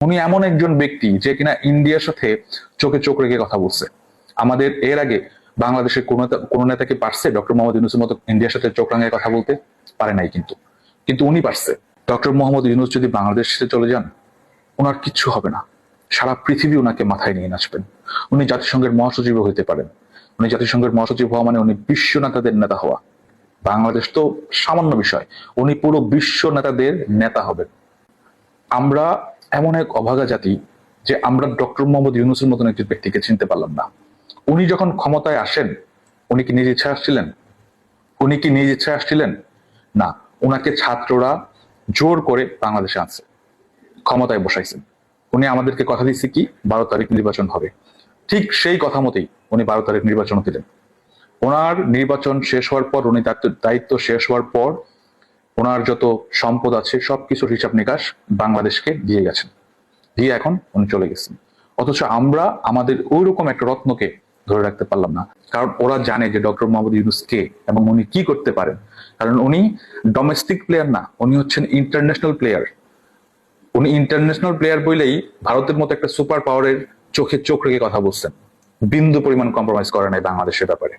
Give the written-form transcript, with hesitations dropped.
উনি এমন একজন ব্যক্তি যে কিনা ইন্ডিয়ার সাথে চোখে চোখ রেখে কথা বলছে। আমাদের এর আগে বাংলাদেশের কোন নেতা কি পারছে ডক্টর মোহাম্মদ ইউনূসের মতো ইন্ডিয়ার সাথে চোখ রাঙিয়ে কথা বলতে? পারে নাই। কিন্তু কিন্তু উনি পারছে। ডক্টর মোহাম্মদ ইউনূস যদি বাংলাদেশ ছেড়ে চলে যান, ওনার কিচ্ছু হবে না। সারা পৃথিবী ওনাকে মাথায় নিয়ে নাচবেন। উনি জাতিসংঘের মহাসচিব হইতে পারেন। উনি জাতিসংঘের মহাসচিব হওয়া মানে উনি বিশ্ব নেতাদের নেতা হওয়া। বাংলাদেশ তো সামান্য বিষয়, উনি পুরো বিশ্ব নেতাদের নেতা হবেন। আমরা এমন এক অভাগা জাতি যে আমরা ডক্টর মোহাম্মদ ইউনূসের মতন একজন ব্যক্তিকে চিনতে পারলাম না। উনি যখন ক্ষমতায় আসেন, উনি কি নিজ ইচ্ছায় আসছিলেন? উনি কি নিজ ইচ্ছায় আসছিলেন? না, ওনাকে ছাত্ররা জোর করে বাংলাদেশে আনছে, ক্ষমতায় বসাইছেন। উনি আমাদেরকে কথা দিচ্ছে কি 12 তারিখ নির্বাচন হবে। ঠিক সেই কথা মতেই উনি 12 তারিখ নির্বাচন দিলেন। ওনার নির্বাচন শেষ হওয়ার পর, উনি দায়িত্ব শেষ হওয়ার পর ওনার যত সম্পদ আছে সবকিছুর হিসাব নিকাশ বাংলাদেশকে দিয়ে গেছেন, দিয়ে এখন উনি চলে গেছেন। অথচ আমরা আমাদের ওই রকম একটা রত্নকে ধরে রাখতে পারলাম না। কারণ ওরা জানে যে ডক্টর মোহাম্মদ ইউনূস কে এবং উনি কি করতে পারেন। কারণ উনি ডোমেস্টিক প্লেয়ার না, উনি হচ্ছেন ইন্টারন্যাশনাল প্লেয়ার। উনি ইন্টারন্যাশনাল প্লেয়ার বলেই ভারতের মতো একটা সুপার পাওয়ারের চোখে চোখ রেখে কথা বলছেন, বিন্দু পরিমাণ কম্প্রোমাইজ করে নাই বাংলাদেশের ব্যাপারে।